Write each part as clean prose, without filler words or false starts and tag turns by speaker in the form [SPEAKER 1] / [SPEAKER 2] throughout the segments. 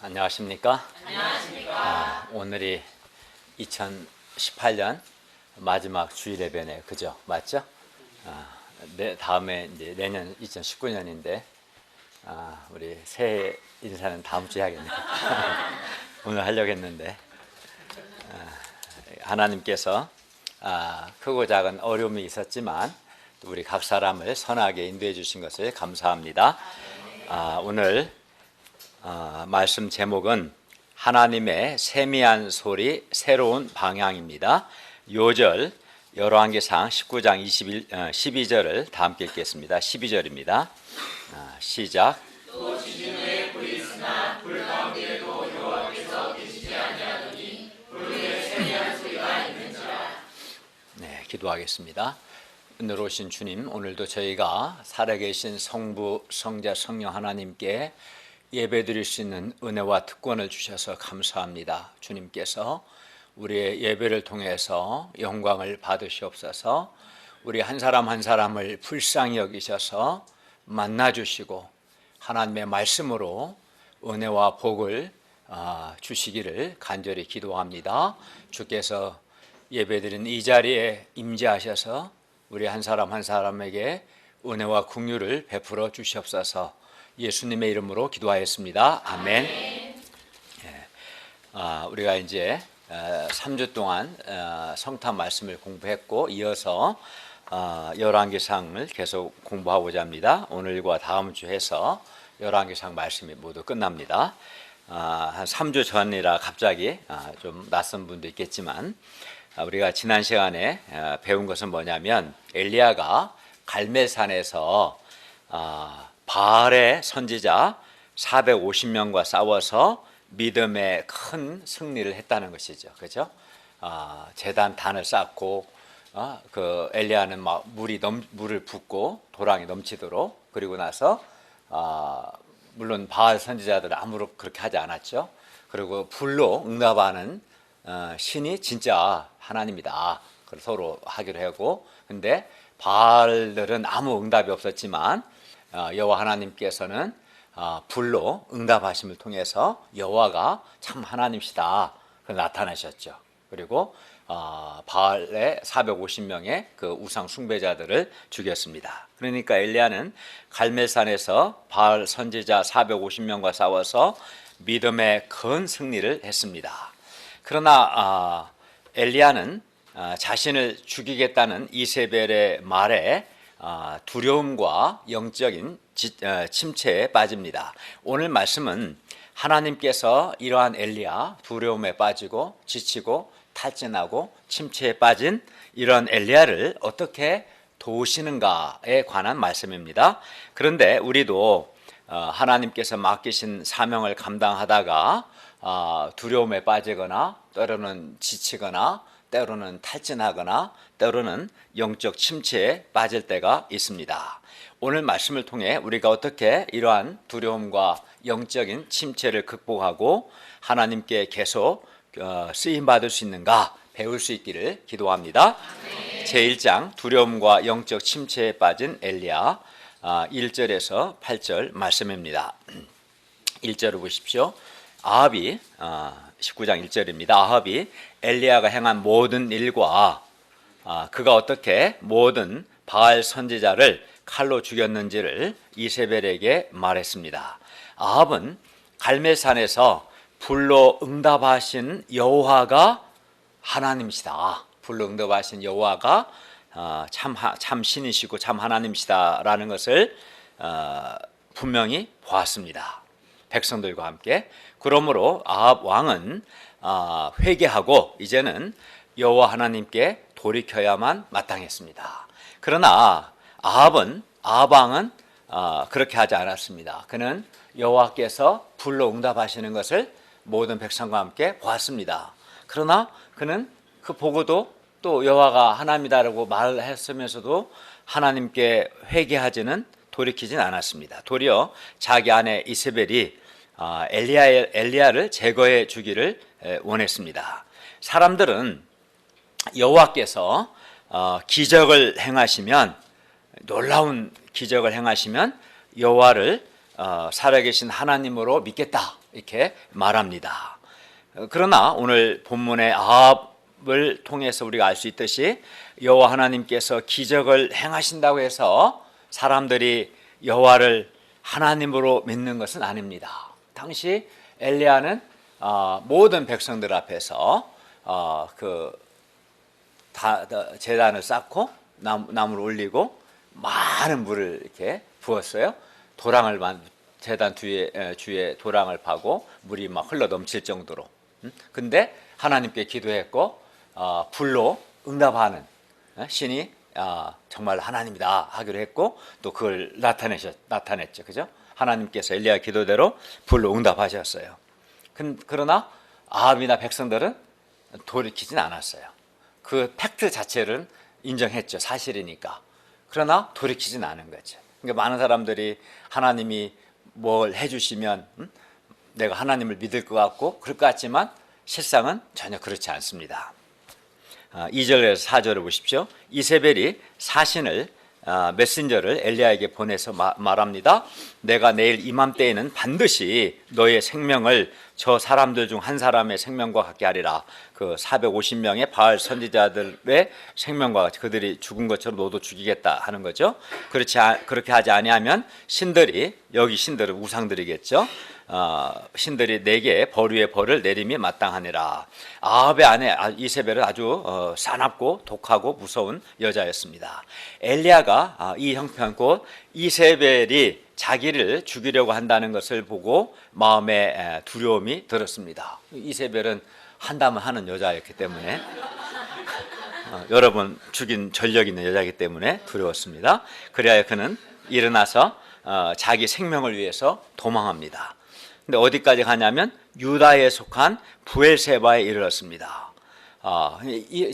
[SPEAKER 1] 안녕하십니까? 오늘이 2018년 마지막 주일 예배네요. 그죠? 맞죠? 다음에 이제 내년 2019년인데 우리 새해 인사는 다음 주에 하겠네요. 오늘 하려고 했는데 하나님께서 크고 작은 어려움이 있었지만 또 우리 각 사람을 선하게 인도해 주신 것을 감사합니다. 오늘 말씀 제목은 하나님의 세미한 소리 새로운 방향입니다. 요절 열왕기상 19장 12절을 다 함께 읽겠습니다. 12절입니다. 시작. 또 지진 후에 불이 있으나 불 가운데에도 여호와께서 계시지 아니하더니 불의 세미한 소리가 있는지라. 네, 기도하겠습니다. 오늘 오신 주님, 오늘도 저희가 살아계신 성부, 성자, 성령 하나님께 예배드릴 수 있는 은혜와 특권을 주셔서 감사합니다. 주님께서 우리의 예배를 통해서 영광을 받으시옵소서. 우리 한 사람 한 사람을 불쌍히 여기셔서 만나주시고 하나님의 말씀으로 은혜와 복을 주시기를 간절히 기도합니다. 주께서 예배드린 이 자리에 임재하셔서 우리 한 사람 한 사람에게 은혜와 긍휼을 베풀어 주시옵소서. 예수님의 이름으로 기도하였습니다. 아멘. 우리가 이제 3주 동안 성탄 말씀을 공부했고 이어서 열왕기상을 계속 공부하고자 합니다. 오늘과 다음 주 해서 열왕기상 말씀이 모두 끝납니다. 한 3주 전이라 갑자기 좀 낯선 분도 있겠지만 우리가 지난 시간에 배운 것은 뭐냐면 엘리야가 갈멜산에서 바알의 선지자 450명과 싸워서 믿음의 큰 승리를 했다는 것이죠. 그죠? 제단 단을 쌓고 그 엘리야는 막 물을 붓고 도랑이 넘치도록, 그리고 나서 물론 바알 선지자들은 아무렇게 그렇게 하지 않았죠. 그리고 불로 응답하는 신이 진짜 하나님이다. 그걸 서로 하기로 하고, 근데 바알들은 아무 응답이 없었지만 여호와 하나님께서는 불로 응답하심을 통해서 여호와가 참 하나님이시다 나타나셨죠. 그리고 바알의 450명의 그 우상 숭배자들을 죽였습니다. 그러니까 엘리야는 갈멜산에서 바알 선지자 450명과 싸워서 믿음의 큰 승리를 했습니다. 그러나 엘리야는 자신을 죽이겠다는 이세벨의 말에 두려움과 영적인 침체에 빠집니다. 오늘 말씀은 하나님께서 이러한 엘리야, 두려움에 빠지고 지치고 탈진하고 침체에 빠진 이런 엘리야를 어떻게 도우시는가에 관한 말씀입니다. 그런데 우리도 하나님께서 맡기신 사명을 감당하다가 두려움에 빠지거나 때로는 지치거나 때로는 탈진하거나 때로는 영적 침체에 빠질 때가 있습니다. 오늘 말씀을 통해 우리가 어떻게 이러한 두려움과 영적인 침체를 극복하고 하나님께 계속 쓰임받을 수 있는가 배울 수 있기를 기도합니다. 제1장 두려움과 영적 침체에 빠진 엘리야 1절에서 8절 말씀입니다. 1절을 보십시오. 아합이 19장 1절입니다. 아합이 엘리야가 행한 모든 일과 그가 어떻게 모든 바알 선지자를 칼로 죽였는지를 이세벨에게 말했습니다. 아합은 갈멜산에서 불로 응답하신 여호와가 하나님이시다. 불로 응답하신 여호와가 참 신이시고 참 하나님이시다라는 것을 분명히 보았습니다. 백성들과 함께. 그러므로 아합 왕은 회개하고 이제는 여호와 하나님께 돌이켜야만 마땅했습니다. 그러나 아합 왕은 그렇게 하지 않았습니다. 그는 여호와께서 불로 응답하시는 것을 모든 백성과 함께 보았습니다. 그러나 그는 그 보고도 또 여호와가 하나님이다라고 말했으면서도 하나님께 회개하지는 돌이키진 않았습니다. 도리어 자기 아내 이세벨이 엘리야를 제거해 주기를 원했습니다. 사람들은 여호와께서 기적을 행하시면, 놀라운 기적을 행하시면 여호와를 살아계신 하나님으로 믿겠다 이렇게 말합니다. 그러나 오늘 본문의 아합을 통해서 우리가 알 수 있듯이 여호와 하나님께서 기적을 행하신다고 해서 사람들이 여호와를 하나님으로 믿는 것은 아닙니다. 당시 엘리야는 모든 백성들 앞에서 제단을 쌓고 나무를 올리고 많은 물을 이렇게 부었어요. 제단 주위에 도랑을 파고 물이 막 흘러 넘칠 정도로. 근데 하나님께 기도했고 불로 응답하는 신이 정말 하나님이다 하기로 했고 또 그걸 나타냈죠. 그죠? 하나님께서 엘리야 기도대로 불로 응답하셨어요. 그러나 아합이나 백성들은 돌이키진 않았어요. 그 팩트 자체를 인정했죠. 사실이니까. 그러나 돌이키진 않은 거죠. 그러니까 많은 사람들이 하나님이 뭘 해주시면 내가 하나님을 믿을 것 같고 그럴 것 같지만 실상은 전혀 그렇지 않습니다. 2절에서 4절을 보십시오. 이세벨이 사신을 메신저를 엘리야에게 보내서 말합니다. 내가 내일 이맘때에는 반드시 너의 생명을 저 사람들 중 한 사람의 생명과 같게 하리라. 그 450명의 바알 선지자들의 생명과 같이 그들이 죽은 것처럼 너도 죽이겠다 하는 거죠. 그렇게 하지 아니하면 여기 신들은 우상들이겠죠. 신들이 내게 벌 위에 벌을 내림이 마땅하니라. 아합의 아내 이세벨은 아주 사납고 독하고 무서운 여자였습니다. 엘리야가 이 형편 곧 이세벨이 자기를 죽이려고 한다는 것을 보고 마음에 두려움이 들었습니다. 이세벨은 한다면 하는 여자였기 때문에 여러 번 죽인 전력 있는 여자이기 때문에 두려웠습니다. 그래야 그는 일어나서 자기 생명을 위해서 도망합니다. 근데 어디까지 가냐면 유다에 속한 부엘세바에 이르렀습니다.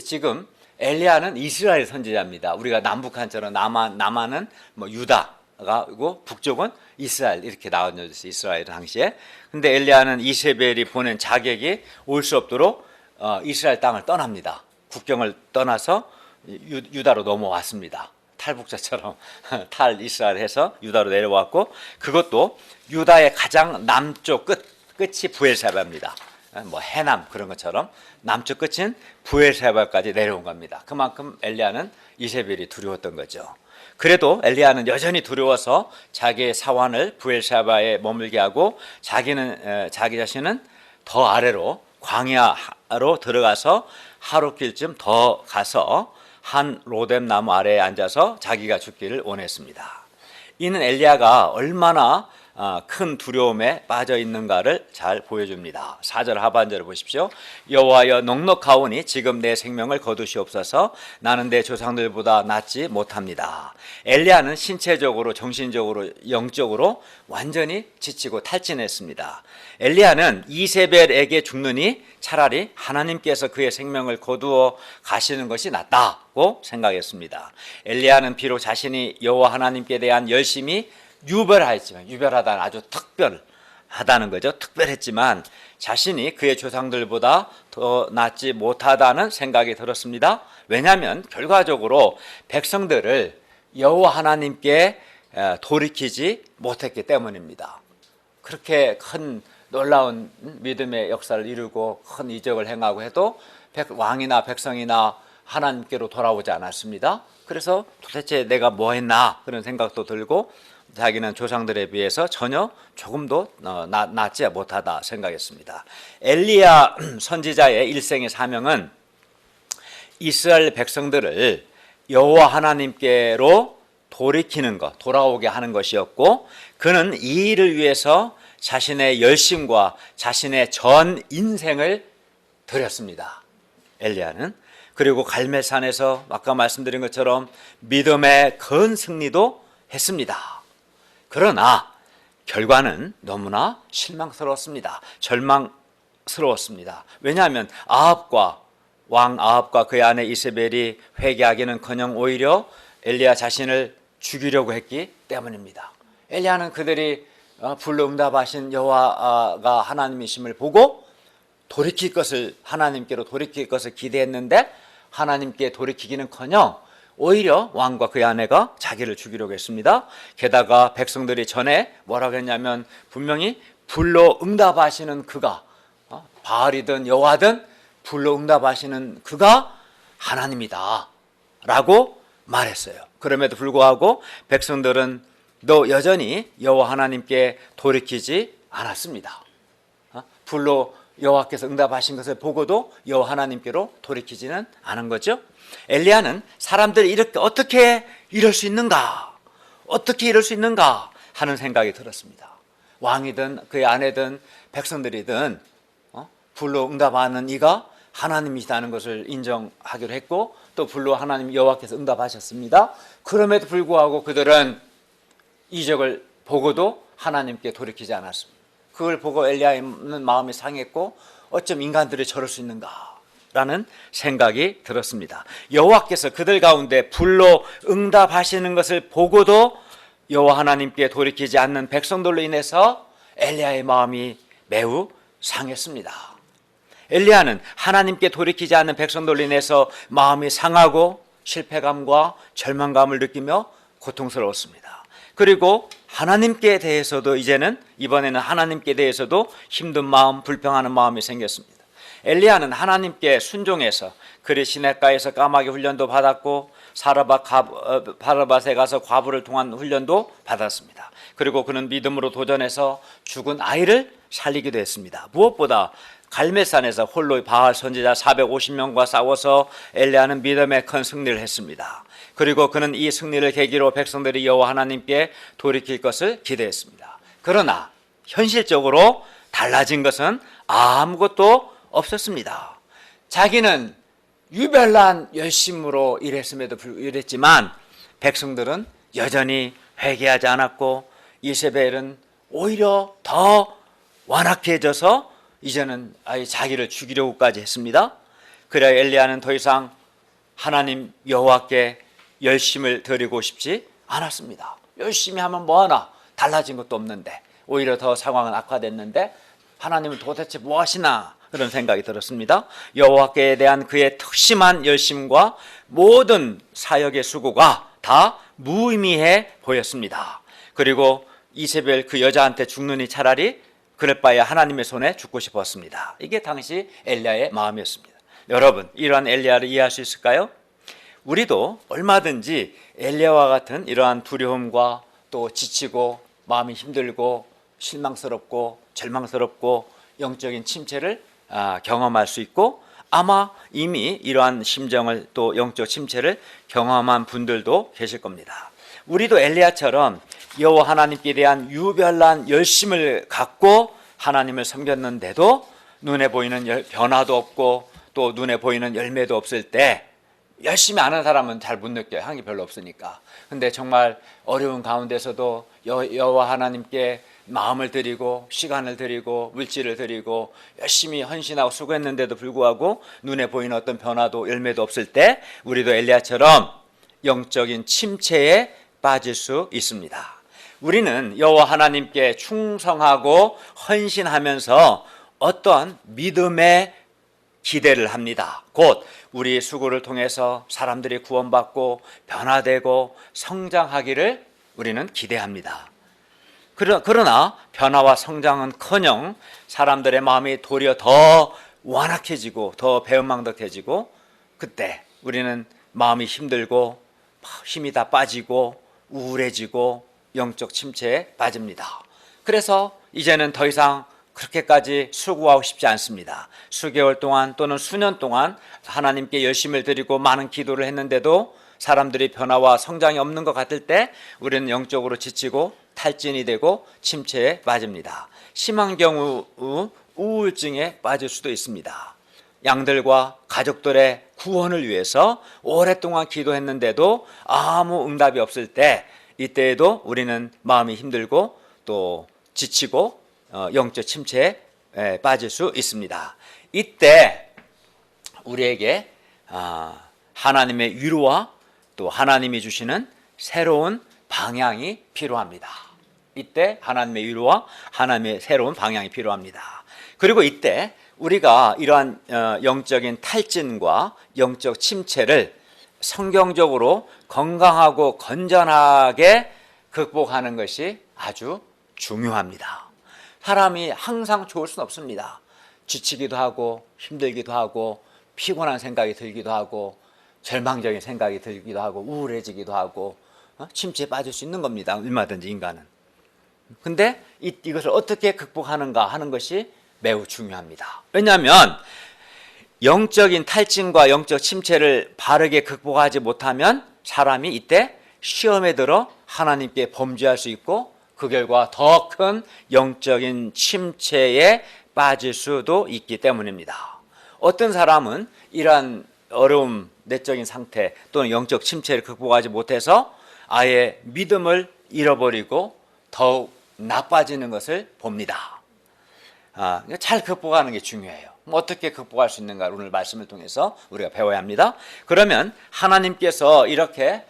[SPEAKER 1] 지금 엘리야는 이스라엘 선지자입니다. 우리가 남북한처럼 남한은 유다가고 북쪽은 이스라엘 이렇게 나눠졌어요. 이스라엘 당시에. 근데 엘리야는 이세벨이 보낸 자객이 올 수 없도록 이스라엘 땅을 떠납니다. 국경을 떠나서 유다로 넘어왔습니다. 탈북자처럼 이스라엘에서 유다로 내려왔고 그것도 유다의 가장 남쪽 끝이 부엘세바입니다. 해남 그런 것처럼 남쪽 끝인 부엘세바까지 내려온 겁니다. 그만큼 엘리야는 이세벨이 두려웠던 거죠. 그래도 엘리야는 여전히 두려워서 자기의 사환을 부엘세바에 머물게 하고 자기 자신은 더 아래로 광야로 들어가서 하루길쯤 더 가서 한 로뎀 나무 아래에 앉아서 자기가 죽기를 원했습니다. 이는 엘리야가 얼마나 큰 두려움에 빠져 있는가를 잘 보여줍니다. 4절 하반절을 보십시오. 여호와여 넉넉하오니 지금 내 생명을 거두시옵소서. 나는 내 조상들보다 낫지 못합니다. 엘리야는 신체적으로 정신적으로 영적으로 완전히 지치고 탈진했습니다. 엘리야는 이세벨에게 죽느니 차라리 하나님께서 그의 생명을 거두어 가시는 것이 낫다고 생각했습니다. 엘리야는 비록 자신이 여호와 하나님께 대한 열심이 유별하다는 아주 특별하다는 거죠. 특별했지만 자신이 그의 조상들보다 더 낫지 못하다는 생각이 들었습니다. 왜냐하면 결과적으로 백성들을 여호와 하나님께 돌이키지 못했기 때문입니다. 그렇게 큰 놀라운 믿음의 역사를 이루고 큰 이적을 행하고 해도 왕이나 백성이나 하나님께로 돌아오지 않았습니다. 그래서 도대체 내가 뭐 했나 그런 생각도 들고 자기는 조상들에 비해서 전혀 조금도 낫지 못하다 생각했습니다. 엘리야 선지자의 일생의 사명은 이스라엘 백성들을 여호와 하나님께로 돌이키는 것, 돌아오게 하는 것이었고 그는 이 일을 위해서 자신의 열심과 자신의 전 인생을 드렸습니다. 엘리야는. 그리고 갈멜산에서 아까 말씀드린 것처럼 믿음의 큰 승리도 했습니다. 그러나 결과는 너무나 실망스러웠습니다. 절망스러웠습니다. 왜냐하면 왕 아합과 그의 아내 이세벨이 회개하기는커녕 오히려 엘리야 자신을 죽이려고 했기 때문입니다. 엘리야는 그들이 불로 응답하신 여호와가 하나님이심을 보고 하나님께로 돌이킬 것을 기대했는데 하나님께 돌이키기는커녕 오히려 왕과 그의 아내가 자기를 죽이려고 했습니다. 게다가 백성들이 전에 뭐라고 했냐면 분명히 불로 응답하시는 그가 바알이든 여호와든 불로 응답하시는 그가 하나님이다 라고 말했어요. 그럼에도 불구하고 백성들은 또 여전히 여호와 하나님께 돌이키지 않았습니다. 불로 여호와께서 응답하신 것을 보고도 여호와 하나님께로 돌이키지는 않은 거죠. 엘리야는 사람들이 이렇게 어떻게 이럴 수 있는가? 어떻게 이럴 수 있는가? 하는 생각이 들었습니다. 왕이든 그의 아내든 백성들이든 불로 응답하는 이가 하나님이시다는 것을 인정하기로 했고 또 불로 하나님 여호와께서 응답하셨습니다. 그럼에도 불구하고 그들은 이적을 보고도 하나님께 돌이키지 않았습니다. 그걸 보고 엘리야는 마음이 상했고 어쩜 인간들이 저럴 수 있는가라는 생각이 들었습니다. 여호와께서 그들 가운데 불로 응답하시는 것을 보고도 여호와 하나님께 돌이키지 않는 백성들로 인해서 엘리야의 마음이 매우 상했습니다. 엘리야는 하나님께 돌이키지 않는 백성들로 인해서 마음이 상하고 실패감과 절망감을 느끼며 고통스러웠습니다. 그리고 하나님께 대해서도 이번에는 하나님께 대해서도 힘든 마음, 불평하는 마음이 생겼습니다. 엘리야는 하나님께 순종해서 그리 시냇가에서 까마귀 훈련도 받았고 사르밧에 가서 과부를 통한 훈련도 받았습니다. 그리고 그는 믿음으로 도전해서 죽은 아이를 살리기도 했습니다. 무엇보다 갈멜산에서 홀로 바알 선지자 450명과 싸워서 엘리야는 믿음의 큰 승리를 했습니다. 그리고 그는 이 승리를 계기로 백성들이 여호와 하나님께 돌이킬 것을 기대했습니다. 그러나 현실적으로 달라진 것은 아무것도 없었습니다. 자기는 유별난 열심으로 일했지만 백성들은 여전히 회개하지 않았고 이세벨은 오히려 더 완악해져서 이제는 아예 자기를 죽이려고까지 했습니다. 그래야 엘리야는 더 이상 하나님 여호와께 열심을 드리고 싶지 않았습니다. 열심히 하면 뭐하나 달라진 것도 없는데 오히려 더 상황은 악화됐는데 하나님은 도대체 뭐 하시나 그런 생각이 들었습니다. 여호와께 대한 그의 특심한 열심과 모든 사역의 수고가 다 무의미해 보였습니다. 그리고 이세벨 그 여자한테 죽느니 차라리 그럴 바에 하나님의 손에 죽고 싶었습니다. 이게 당시 엘리야의 마음이었습니다. 여러분, 이러한 엘리야를 이해할 수 있을까요? 우리도 얼마든지 엘리야와 같은 이러한 두려움과 또 지치고 마음이 힘들고 실망스럽고 절망스럽고 영적인 침체를 경험할 수 있고 아마 이미 이러한 심정을 또 영적 침체를 경험한 분들도 계실 겁니다. 우리도 엘리야처럼 여호와 하나님께 대한 유별난 열심을 갖고 하나님을 섬겼는데도 눈에 보이는 변화도 없고 또 눈에 보이는 열매도 없을 때 열심히 안 하는 사람은 잘 못 느껴요. 한게 별로 없으니까. 근데 정말 어려운 가운데서도 여호와 하나님께 마음을 드리고 시간을 드리고 물질을 드리고 열심히 헌신하고 수고했는데도 불구하고 눈에 보이는 어떤 변화도 열매도 없을 때 우리도 엘리야처럼 영적인 침체에 빠질 수 있습니다. 우리는 여호와 하나님께 충성하고 헌신하면서 어떤 믿음의 기대를 합니다. 곧 우리 수고를 통해서 사람들이 구원받고 변화되고 성장하기를 우리는 기대합니다. 그러나 변화와 성장은커녕 사람들의 마음이 도리어 더 완악해지고 더 배은망덕해지고 그때 우리는 마음이 힘들고 힘이 다 빠지고 우울해지고 영적 침체에 빠집니다. 그래서 이제는 더 이상 그렇게까지 수고하고 싶지 않습니다. 수개월 동안 또는 수년 동안 하나님께 열심을 드리고 많은 기도를 했는데도 사람들이 변화와 성장이 없는 것 같을 때 우리는 영적으로 지치고 탈진이 되고 침체에 빠집니다. 심한 경우 우울증에 빠질 수도 있습니다. 양들과 가족들의 구원을 위해서 오랫동안 기도했는데도 아무 응답이 없을 때 이때에도 우리는 마음이 힘들고 또 지치고 영적 침체에 빠질 수 있습니다. 이때 우리에게 하나님의 위로와 또 하나님이 주시는 새로운 방향이 필요합니다. 이때 하나님의 위로와 하나님의 새로운 방향이 필요합니다. 그리고 이때 우리가 이러한 영적인 탈진과 영적 침체를 성경적으로 건강하고 건전하게 극복하는 것이 아주 중요합니다. 사람이 항상 좋을 수는 없습니다. 지치기도 하고 힘들기도 하고 피곤한 생각이 들기도 하고 절망적인 생각이 들기도 하고 우울해지기도 하고 침체에 빠질 수 있는 겁니다. 얼마든지 인간은. 근데 이것을 어떻게 극복하는가 하는 것이 매우 중요합니다. 왜냐하면 영적인 탈진과 영적 침체를 바르게 극복하지 못하면 사람이 이때 시험에 들어 하나님께 범죄할 수 있고 그 결과 더 큰 영적인 침체에 빠질 수도 있기 때문입니다. 어떤 사람은 이러한 어려움, 내적인 상태 또는 영적 침체를 극복하지 못해서 아예 믿음을 잃어버리고 더욱 나빠지는 것을 봅니다. 잘 극복하는 게 중요해요. 어떻게 극복할 수 있는가 오늘 말씀을 통해서 우리가 배워야 합니다. 그러면 하나님께서 이렇게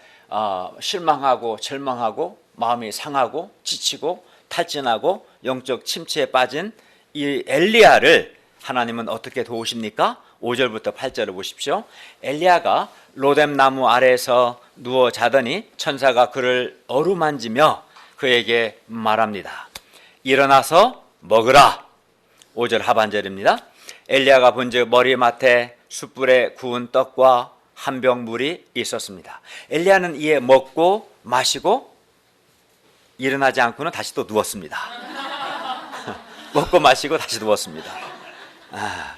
[SPEAKER 1] 실망하고 절망하고 마음이 상하고 지치고 탈진하고 영적 침체에 빠진 이 엘리야를 하나님은 어떻게 도우십니까? 5절부터 8절을 보십시오. 엘리야가 로뎀나무 아래에서 누워 자더니 천사가 그를 어루만지며 그에게 말합니다. 일어나서 먹으라. 5절 하반절입니다. 엘리야가 본즉 머리맡에 숯불에 구운 떡과 한 병 물이 있었습니다. 엘리야는 이에 먹고 마시고 일어나지 않고는 다시 또 누웠습니다. 먹고 마시고 다시 누웠습니다.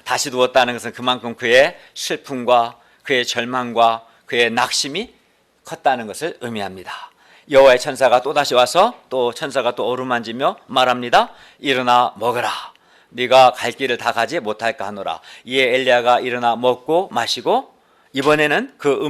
[SPEAKER 1] 다시 누웠다는 것은 그만큼 그의 슬픔과 그의 절망과 그의 낙심이 컸다는 것을 의미합니다. 여호와의 천사가 또 다시 와서 또 천사가 또 어루만지며 말합니다. 일어나 먹으라. 네가 갈 길을 다 가지 못할까 하노라. 이에 엘리야가 일어나 먹고 마시고 이번에는 그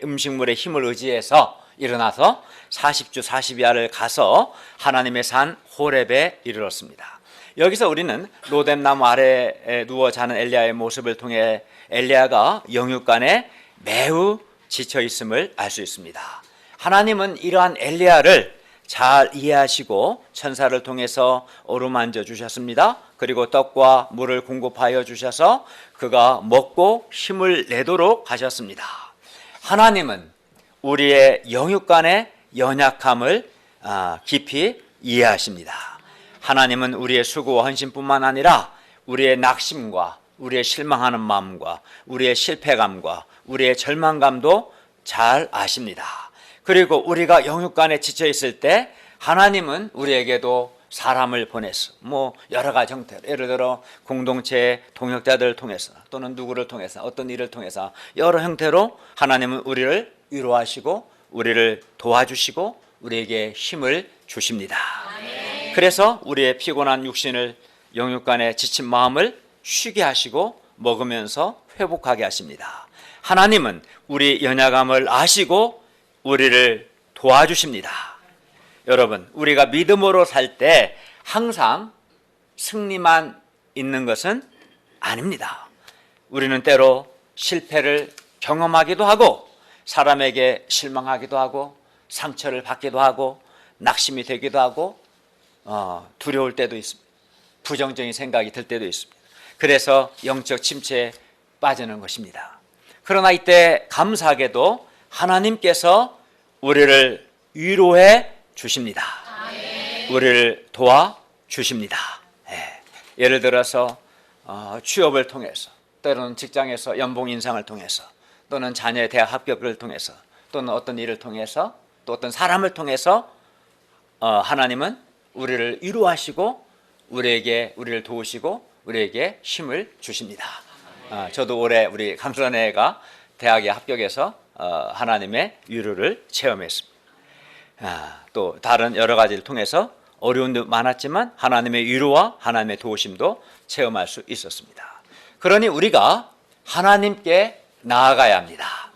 [SPEAKER 1] 음식물의 힘을 의지해서 일어나서 40주 40야를 가서 하나님의 산 호렙에 이르렀습니다. 여기서 우리는 로뎀나무 아래에 누워 자는 엘리야의 모습을 통해 엘리야가 영육간에 매우 지쳐 있음을 알 수 있습니다. 하나님은 이러한 엘리야를 잘 이해하시고 천사를 통해서 어루만져 주셨습니다. 그리고 떡과 물을 공급하여 주셔서 그가 먹고 힘을 내도록 하셨습니다. 하나님은 우리의 영육간의 연약함을 깊이 이해하십니다. 하나님은 우리의 수고와 헌신뿐만 아니라 우리의 낙심과 우리의 실망하는 마음과 우리의 실패감과 우리의 절망감도 잘 아십니다. 그리고 우리가 영육간에 지쳐 있을 때 하나님은 우리에게도 사람을 보내서 여러 가지 형태로 예를 들어 공동체의 동역자들을 통해서 또는 누구를 통해서 어떤 일을 통해서 여러 형태로 하나님은 우리를 위로하시고 우리를 도와주시고 우리에게 힘을 주십니다. 그래서 우리의 피곤한 육신을 영육간에 지친 마음을 쉬게 하시고 먹으면서 회복하게 하십니다. 하나님은 우리 연약함을 아시고 우리를 도와주십니다. 여러분, 우리가 믿음으로 살 때 항상 승리만 있는 것은 아닙니다. 우리는 때로 실패를 경험하기도 하고 사람에게 실망하기도 하고 상처를 받기도 하고 낙심이 되기도 하고 두려울 때도 있습니다. 부정적인 생각이 들 때도 있습니다. 그래서 영적 침체에 빠지는 것입니다. 그러나 이때 감사하게도 하나님께서 우리를 위로해 주십니다. 우리를 도와주십니다. 예를 들어서 취업을 통해서 때로는 직장에서 연봉 인상을 통해서 또는 자녀의 대학 합격을 통해서 또는 어떤 일을 통해서 또 어떤 사람을 통해서 하나님은 우리를 위로하시고 우리를 도우시고 우리에게 힘을 주십니다. 저도 올해 우리 강선애가 대학에 합격해서 하나님의 위로를 체험했습니다. 또 다른 여러 가지를 통해서 어려움도 많았지만 하나님의 위로와 하나님의 도우심도 체험할 수 있었습니다. 그러니 우리가 하나님께 나아가야 합니다.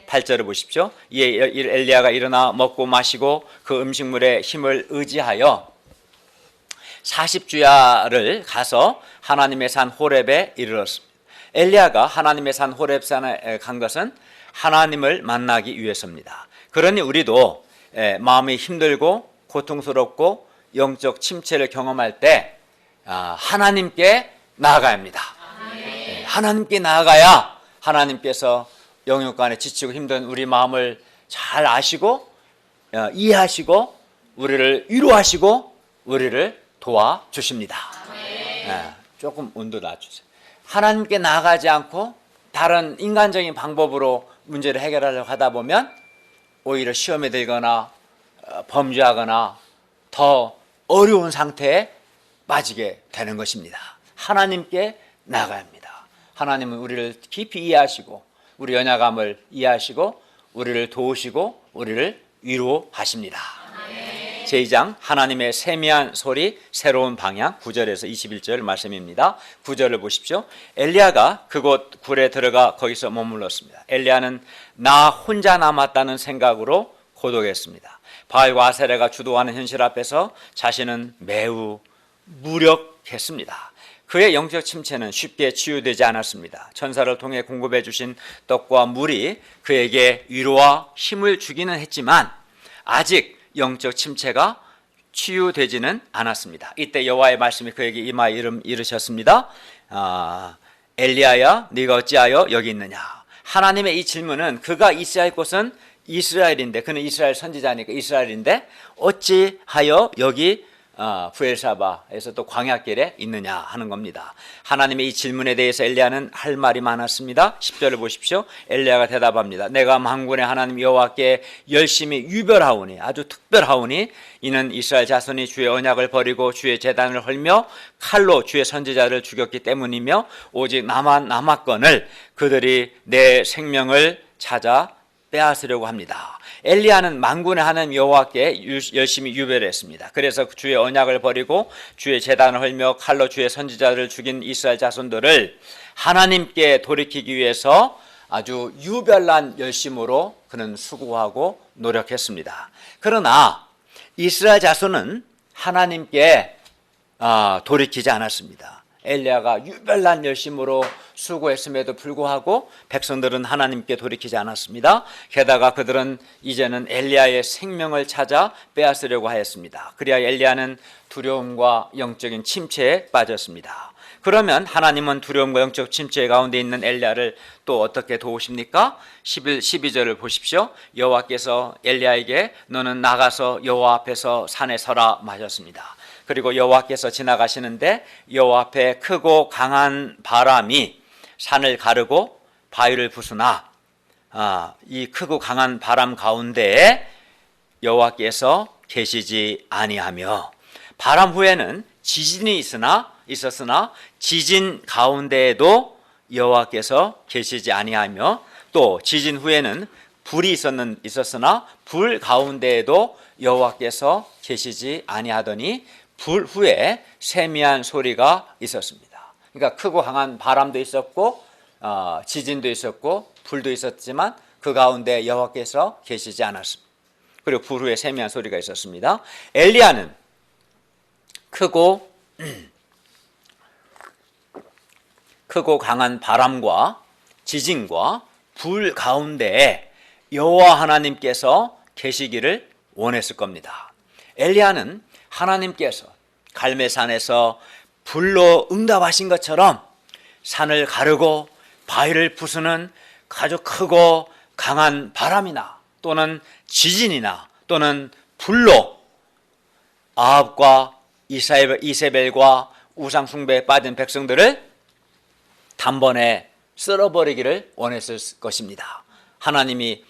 [SPEAKER 1] 8절을 보십시오. 이에 엘리야가 일어나 먹고 마시고 그 음식물의 힘을 의지하여 40주야를 가서 하나님의 산 호렙에 이르렀습니다. 엘리야가 하나님의 산 호렙산에 간 것은 하나님을 만나기 위해서입니다. 그러니 우리도 마음이 힘들고 고통스럽고 영적 침체를 경험할 때 하나님께 나아가야 합니다. 하나님께 나아가야 하나님께서 영육간에 지치고 힘든 우리 마음을 잘 아시고 이해하시고 우리를 위로하시고 우리를 도와주십니다. 조금 온도 낮추세요. 하나님께 나아가지 않고 다른 인간적인 방법으로 문제를 해결하려고 하다 보면 오히려 시험에 들거나 범죄하거나 더 어려운 상태에 빠지게 되는 것입니다. 하나님께 나아가야 합니다. 하나님은 우리를 깊이 이해하시고 우리 연약함을 이해하시고 우리를 도우시고 우리를 위로하십니다. 제2장 하나님의 세미한 소리 새로운 방향 9절에서 21절 말씀입니다. 9절을 보십시오. 엘리야가 그곳 굴에 들어가 거기서 머물렀습니다. 엘리야는 나 혼자 남았다는 생각으로 고독했습니다. 바알과 아세라가 주도하는 현실 앞에서 자신은 매우 무력했습니다. 그의 영적 침체는 쉽게 치유되지 않았습니다. 천사를 통해 공급해 주신 떡과 물이 그에게 위로와 힘을 주기는 했지만 아직 영적 침체가 치유되지는 않았습니다. 이때 여호와의 말씀이 그에게 임하여 이르셨습니다. 엘리야야 네가 어찌하여 여기 있느냐. 하나님의 이 질문은 그가 있어야 할 곳은 이스라엘인데 그는 이스라엘 선지자니까 이스라엘인데 어찌하여 여기 부엘사바에서 또 광야길에 있느냐 하는 겁니다. 하나님의 이 질문에 대해서 엘리야는 할 말이 많았습니다. 10절을 보십시오. 엘리야가 대답합니다. 내가 만군의 하나님 여호와께 열심히 유별하오니 아주 특별하오니 이는 이스라엘 자손이 주의 언약을 버리고 주의 제단을 헐며 칼로 주의 선지자를 죽였기 때문이며 오직 나만 남았거늘 그들이 내 생명을 찾아 빼앗으려고 합니다. 엘리야는 만군의 하나님 여호와께 열심히 유별했습니다. 그래서 주의 언약을 버리고 주의 제단을 헐며 칼로 주의 선지자를 죽인 이스라엘 자손들을 하나님께 돌이키기 위해서 아주 유별난 열심으로 그는 수고하고 노력했습니다. 그러나 이스라엘 자손은 하나님께 돌이키지 않았습니다. 엘리야가 유별난 열심으로 수고했음에도 불구하고 백성들은 하나님께 돌이키지 않았습니다. 게다가 그들은 이제는 엘리야의 생명을 찾아 빼앗으려고 하였습니다. 그래야 엘리야는 두려움과 영적인 침체에 빠졌습니다. 그러면 하나님은 두려움과 영적 침체 가운데 있는 엘리야를 또 어떻게 도우십니까? 12절을 보십시오. 여호와께서 엘리야에게 너는 나가서 여호와 앞에서 산에 서라 하셨습니다. 그리고 여호와께서 지나가시는데 여호와 앞에 크고 강한 바람이 산을 가르고 바위를 부수나 이 크고 강한 바람 가운데에 여호와께서 계시지 아니하며 바람 후에는 지진이 있었으나 지진 가운데에도 여호와께서 계시지 아니하며 또 지진 후에는 불이 있었으나 불 가운데에도 여호와께서 계시지 아니하더니 불 후에 세미한 소리가 있었습니다. 그러니까 크고 강한 바람도 있었고 지진도 있었고 불도 있었지만 그 가운데 여호와께서 계시지 않았습니다. 그리고 불 후에 세미한 소리가 있었습니다. 엘리야는 크고 강한 바람과 지진과 불 가운데에 여호와 하나님께서 계시기를 원했을 겁니다. 엘리야는 하나님께서 갈멜산에서 불로 응답하신 것처럼 산을 가르고 바위를 부수는 아주 크고 강한 바람이나 또는 지진이나 또는 불로 아합과 이세벨과 우상 숭배에 빠진 백성들을 단번에 쓸어버리기를 원했을 것입니다. 하나님이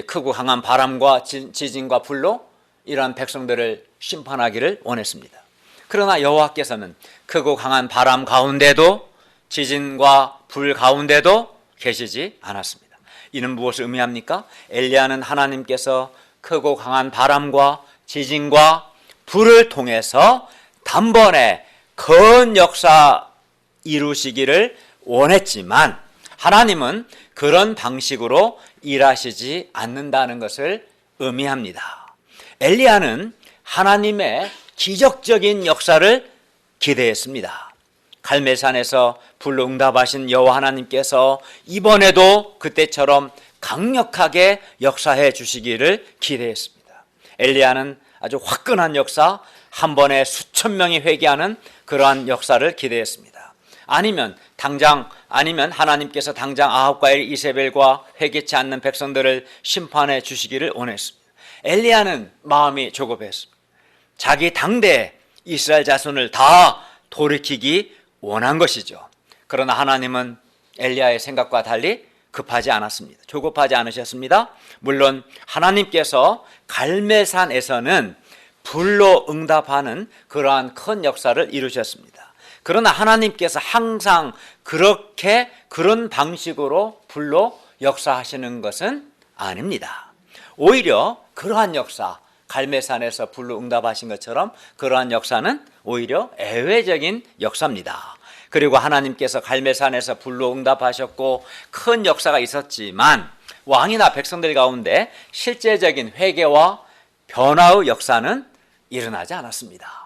[SPEAKER 1] 크고 강한 바람과 지진과 불로 이러한 백성들을 심판하기를 원했습니다. 그러나 여호와께서는 크고 강한 바람 가운데도 지진과 불 가운데도 계시지 않았습니다. 이는 무엇을 의미합니까? 엘리야는 하나님께서 크고 강한 바람과 지진과 불을 통해서 단번에 큰 역사 이루시기를 원했지만 하나님은 그런 방식으로 일하시지 않는다는 것을 의미합니다. 엘리야는 하나님의 기적적인 역사를 기대했습니다. 갈멜산에서 불로 응답하신 여호와 하나님께서 이번에도 그때처럼 강력하게 역사해 주시기를 기대했습니다. 엘리야는 아주 화끈한 역사, 한 번에 수천 명이 회개하는 그러한 역사를 기대했습니다. 아니면 당장 아니면 하나님께서 당장 아합과 이세벨과 회개치 않는 백성들을 심판해 주시기를 원했습니다. 엘리야는 마음이 조급했습니다. 자기 당대 이스라엘 자손을 다 돌이키기 원한 것이죠. 그러나 하나님은 엘리야의 생각과 달리 급하지 않았습니다. 조급하지 않으셨습니다. 물론 하나님께서 갈멜산에서는 불로 응답하는 그러한 큰 역사를 이루셨습니다. 그러나 하나님께서 항상 그런 방식으로 불로 역사하시는 것은 아닙니다. 오히려 그러한 역사, 갈멜산에서 불로 응답하신 것처럼 그러한 역사는 오히려 예외적인 역사입니다. 그리고 하나님께서 갈멜산에서 불로 응답하셨고 큰 역사가 있었지만 왕이나 백성들 가운데 실제적인 회개와 변화의 역사는 일어나지 않았습니다.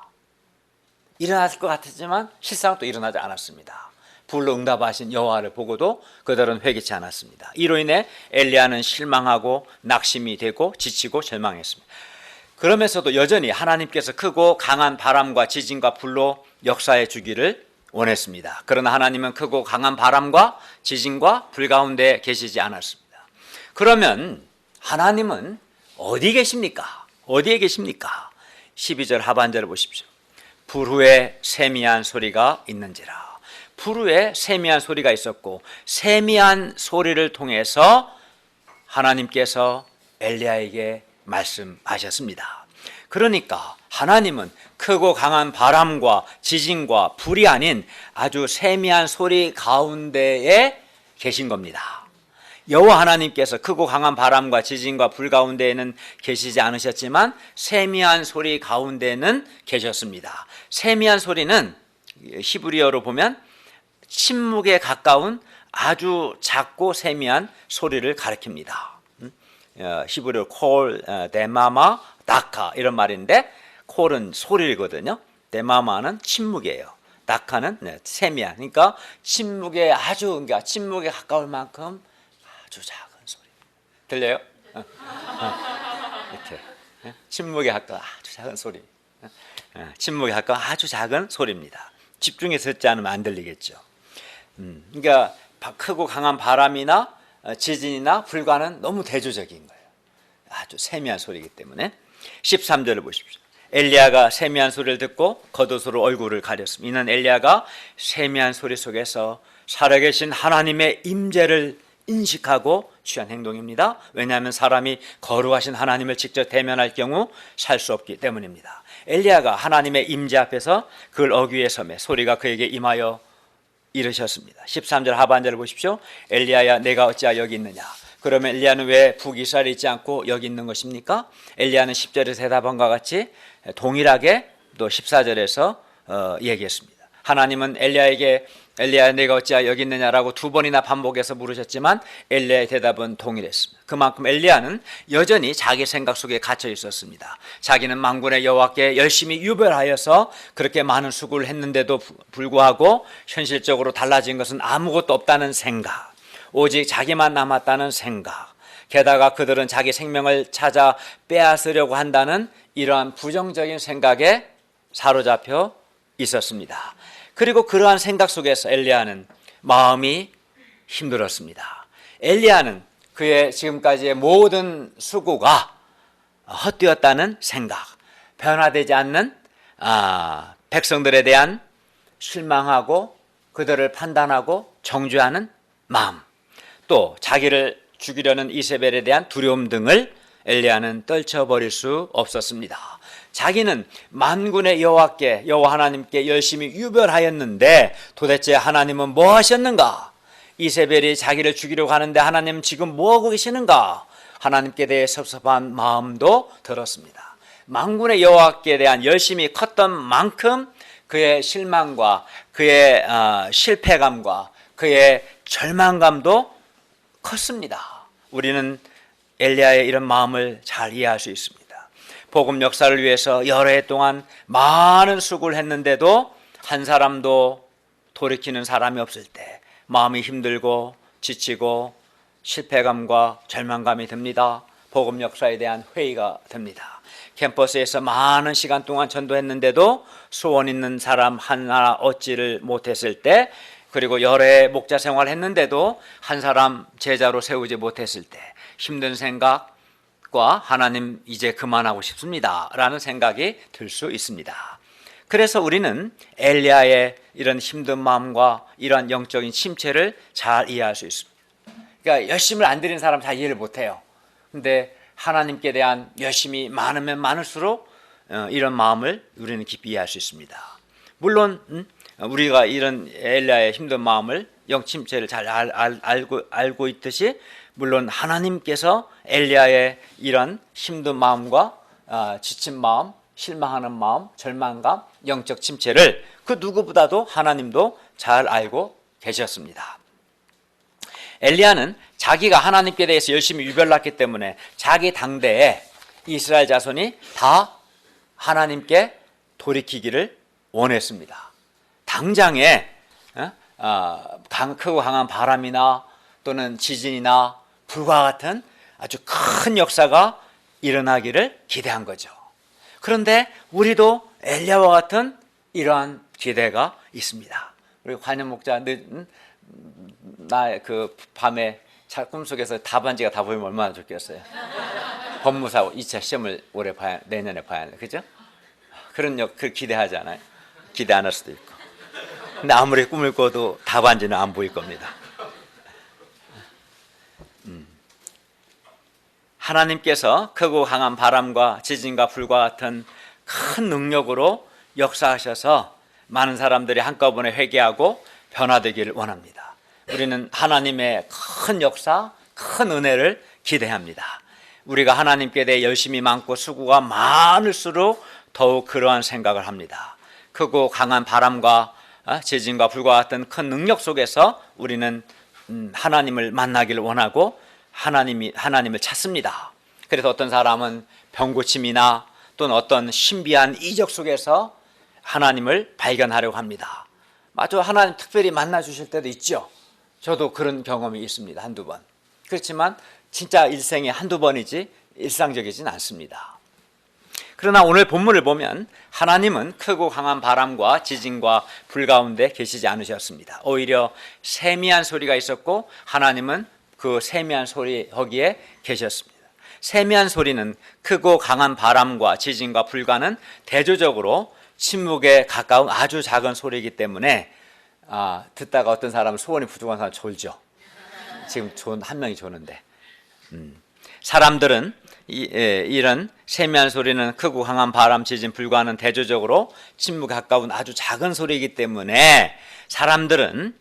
[SPEAKER 1] 일어났을 것 같았지만 실상 또 일어나지 않았습니다. 불로 응답하신 여호와를 보고도 그들은 회개치 않았습니다. 이로 인해 엘리야는 실망하고 낙심이 되고 지치고 절망했습니다. 그러면서도 여전히 하나님께서 크고 강한 바람과 지진과 불로 역사해 주기를 원했습니다. 그러나 하나님은 크고 강한 바람과 지진과 불 가운데 계시지 않았습니다. 그러면 하나님은 어디 계십니까? 어디에 계십니까? 12절 하반절을 보십시오. 불 후에 세미한 소리가 있는지라. 불 후에 세미한 소리가 있었고 세미한 소리를 통해서 하나님께서 엘리야에게 말씀하셨습니다. 그러니까 하나님은 크고 강한 바람과 지진과 불이 아닌 아주 세미한 소리 가운데에 계신 겁니다. 여호와 하나님께서 크고 강한 바람과 지진과 불 가운데에는 계시지 않으셨지만 세미한 소리 가운데는 계셨습니다. 세미한 소리는 히브리어로 보면 침묵에 가까운 아주 작고 세미한 소리를 가리킵니다. 히브리어 콜, 데마마, 다카 이런 말인데 콜은 소리거든요. 데마마는 침묵이에요. 다카는 세미한. 그러니까 침묵에 그러니까 침묵에 가까울 만큼 아주 작은 소리. 들려요? 이렇게 침묵에 가까운 아주 작은 소리. 침묵에 가까운 아주 작은 소리입니다. 집중해서 듣지 않으면 안 들리겠죠. 그러니까 크고 강한 바람이나 지진이나 불과는 너무 대조적인 거예요. 아주 세미한 소리이기 때문에. 13절을 보십시오. 엘리야가 세미한 소리를 듣고 겉옷으로 얼굴을 가렸습니다. 이는 엘리야가 세미한 소리 속에서 살아계신 하나님의 임재를 인식하고 취한 행동입니다. 왜냐하면 사람이 거룩하신 하나님을 직접 대면할 경우 살 수 없기 때문입니다. 엘리야가 하나님의 임재 앞에서 그를 어귀에 섬에 소리가 그에게 임하여 이르셨습니다. 13절 하반절을 보십시오. 엘리야야 내가 어찌하여 여기 있느냐. 그러면 엘리야는 왜 북이스라엘에 있지 않고 여기 있는 것입니까? 엘리야는 10절에서 대답한 것과 같이 동일하게 또 14절에서 얘기했습니다. 하나님은 엘리야에게 엘리야 내가 어찌하여 여기 있느냐라고 두 번이나 반복해서 물으셨지만 엘리야의 대답은 동일했습니다. 그만큼 엘리야는 여전히 자기 생각 속에 갇혀 있었습니다. 자기는 만군의 여호와께 열심히 유별하여서 그렇게 많은 수고를 했는데도 불구하고 현실적으로 달라진 것은 아무것도 없다는 생각, 오직 자기만 남았다는 생각, 게다가 그들은 자기 생명을 찾아 빼앗으려고 한다는 이러한 부정적인 생각에 사로잡혀 있었습니다. 그리고 그러한 생각 속에서 엘리야는 마음이 힘들었습니다. 엘리야는 그의 지금까지의 모든 수고가 헛되었다는 생각, 변화되지 않는 백성들에 대한 실망하고 그들을 판단하고 정죄하는 마음, 또 자기를 죽이려는 이세벨에 대한 두려움 등을 엘리야는 떨쳐버릴 수 없었습니다. 자기는 만군의 여호와 하나님께 열심히 유별하였는데 도대체 하나님은 뭐 하셨는가? 이세벨이 자기를 죽이려고 하는데 하나님은 지금 뭐 하고 계시는가? 하나님께 대해 섭섭한 마음도 들었습니다. 만군의 여호와께 대한 열심이 컸던 만큼 그의 실망과 그의 실패감과 그의 절망감도 컸습니다. 우리는 엘리야의 이런 마음을 잘 이해할 수 있습니다. 복음 역사를 위해서 여러 해 동안 많은 수고를 했는데도 한 사람도 돌이키는 사람이 없을 때 마음이 힘들고 지치고 실패감과 절망감이 듭니다. 복음 역사에 대한 회의가 듭니다. 캠퍼스에서 많은 시간 동안 전도했는데도 소원 있는 사람 하나 얻지를 못했을 때 그리고 여러 해 목자 생활을 했는데도 한 사람 제자로 세우지 못했을 때 힘든 생각과 하나님 이제 그만하고 싶습니다 라는 생각이 들 수 있습니다. 그래서 우리는 엘리야의 이런 힘든 마음과 이러한 영적인 침체를 잘 이해할 수 있습니다. 그러니까 열심을 안 드리는 사람 잘 이해를 못해요. 근데 하나님께 대한 열심이 많으면 많을수록 이런 마음을 우리는 깊이 이해할 수 있습니다. 물론 우리가 이런 엘리야의 힘든 마음을 영침체를 잘 알고 있듯이 물론 하나님께서 엘리야의 이런 힘든 마음과 지친 마음, 실망하는 마음, 절망감, 영적 침체를 그 누구보다도 하나님도 잘 알고 계셨습니다. 엘리야는 자기가 하나님께 대해서 열심히 유별났기 때문에 자기 당대에 이스라엘 자손이 다 하나님께 돌이키기를 원했습니다. 당장에 크고 강한 바람이나 또는 지진이나 불과 같은 아주 큰 역사가 일어나기를 기대한 거죠. 그런데 우리도 엘리야와 같은 이러한 기대가 있습니다. 우리 관현 목자 나 그 밤에 꿈속에서 답안지가 다 보이면 얼마나 좋겠어요. 법무사 2차 시험을 내년에 봐야 돼, 그죠? 그 기대하지 않아요? 기대 안 할 수도 있고. 근데 아무리 꿈을 꿔도 답안지는 안 보일 겁니다. 하나님께서 크고 강한 바람과 지진과 불과 같은 큰 능력으로 역사하셔서 많은 사람들이 한꺼번에 회개하고 변화되기를 원합니다. 우리는 하나님의 큰 역사, 큰 은혜를 기대합니다. 우리가 하나님께 대해 열심이 많고 수고가 많을수록 더욱 그러한 생각을 합니다. 크고 강한 바람과 지진과 불과 같은 큰 능력 속에서 우리는 하나님을 만나기를 원하고 하나님을 찾습니다. 그래서 어떤 사람은 병고침이나 또는 어떤 신비한 이적 속에서 하나님을 발견하려고 합니다. 맞아, 하나님 특별히 만나 주실 때도 있죠. 저도 그런 경험이 있습니다. 한두 번. 그렇지만 진짜 일생에 한두 번이지 일상적이진 않습니다. 그러나 오늘 본문을 보면 하나님은 크고 강한 바람과 지진과 불 가운데 계시지 않으셨습니다. 오히려 세미한 소리가 있었고 하나님은 그 세미한 소리 거기에 계셨습니다. 세미한 소리는 크고 강한 바람과 지진과 불과는 대조적으로 침묵에 가까운 아주 작은 소리이기 때문에 듣다가 어떤 사람은 소원이 부족한 사람 졸죠. 지금 한 명이 조는데 사람들은 이런 세미한 소리는 크고 강한 바람, 지진, 불과는 대조적으로 침묵에 가까운 아주 작은 소리이기 때문에 사람들은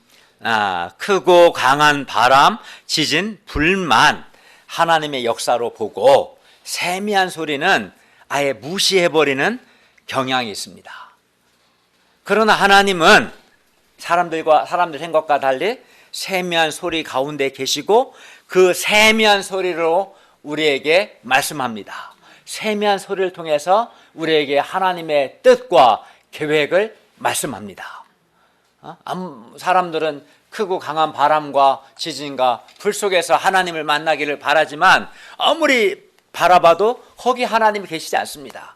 [SPEAKER 1] 크고 강한 바람, 지진, 불만 하나님의 역사로 보고 세미한 소리는 아예 무시해버리는 경향이 있습니다. 그러나 하나님은 사람들 생각과 달리 세미한 소리 가운데 계시고 그 세미한 소리로 우리에게 말씀합니다. 세미한 소리를 통해서 우리에게 하나님의 뜻과 계획을 말씀합니다. 사람들은 크고 강한 바람과 지진과 불 속에서 하나님을 만나기를 바라지만 아무리 바라봐도 거기 하나님이 계시지 않습니다.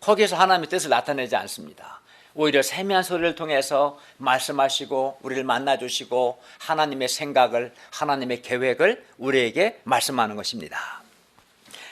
[SPEAKER 1] 거기에서 하나님의 뜻을 나타내지 않습니다. 오히려 세미한 소리를 통해서 말씀하시고 우리를 만나주시고 하나님의 생각을, 하나님의 계획을 우리에게 말씀하는 것입니다.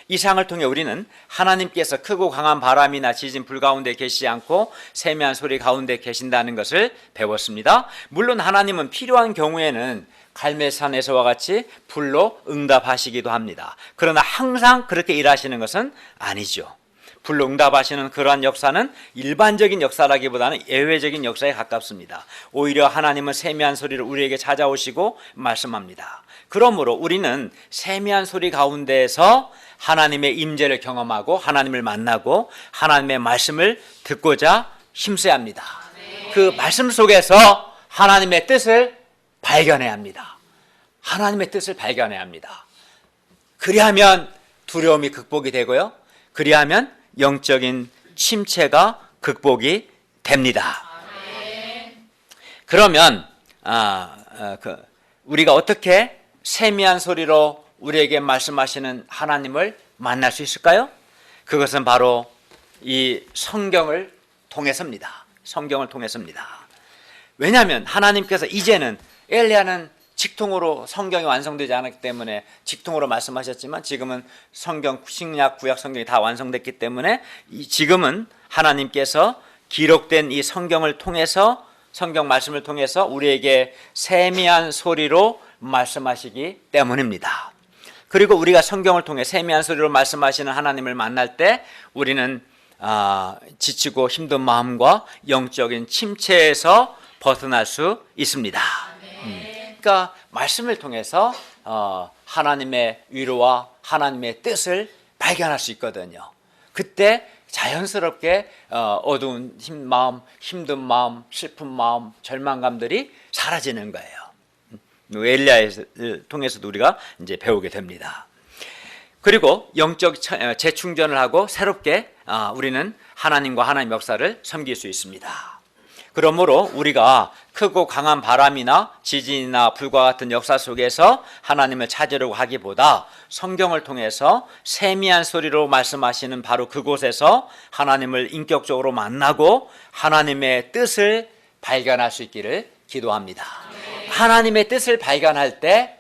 [SPEAKER 1] 이 상을 통해 우리는 하나님께서 크고 강한 바람이나 지진, 불 가운데 계시지 않고 세미한 소리 가운데 계신다는 것을 배웠습니다. 물론 하나님은 필요한 경우에는 갈멜산에서와 같이 불로 응답하시기도 합니다. 그러나 항상 그렇게 일하시는 것은 아니죠. 불로 응답하시는 그러한 역사는 일반적인 역사라기보다는 예외적인 역사에 가깝습니다. 오히려 하나님은 세미한 소리를 우리에게 찾아오시고 말씀합니다. 그러므로 우리는 세미한 소리 가운데에서 하나님의 임재를 경험하고 하나님을 만나고 하나님의 말씀을 듣고자 힘써야 합니다. 그 말씀 속에서 하나님의 뜻을 발견해야 합니다. 하나님의 뜻을 발견해야 합니다. 그리하면 두려움이 극복이 되고요. 그리하면 영적인 침체가 극복이 됩니다. 그러면 우리가 어떻게 세미한 소리로 우리에게 말씀하시는 하나님을 만날 수 있을까요? 그것은 바로 이 성경을 통해서입니다. 성경을 통해서입니다. 왜냐하면 하나님께서 이제는 엘리야는 직통으로 성경이 완성되지 않았기 때문에 직통으로 말씀하셨지만 지금은 성경 신약 구약 성경이 다 완성됐기 때문에 지금은 하나님께서 기록된 이 성경을 통해서 성경 말씀을 통해서 우리에게 세미한 소리로 말씀하시기 때문입니다. 그리고 우리가 성경을 통해 세미한 소리로 말씀하시는 하나님을 만날 때 우리는 지치고 힘든 마음과 영적인 침체에서 벗어날 수 있습니다. 그러니까 말씀을 통해서 하나님의 위로와 하나님의 뜻을 발견할 수 있거든요. 그때 자연스럽게 어두운 마음, 힘든 마음, 슬픈 마음, 절망감들이 사라지는 거예요. 엘리야를 통해서도 우리가 이제 배우게 됩니다. 그리고 영적 재충전을 하고 새롭게 우리는 하나님과 하나님의 역사를 섬길 수 있습니다. 그러므로 우리가 크고 강한 바람이나 지진이나 불과 같은 역사 속에서 하나님을 찾으려고 하기보다 성경을 통해서 세미한 소리로 말씀하시는 바로 그곳에서 하나님을 인격적으로 만나고 하나님의 뜻을 발견할 수 있기를 기도합니다. 하나님의 뜻을 발견할 때,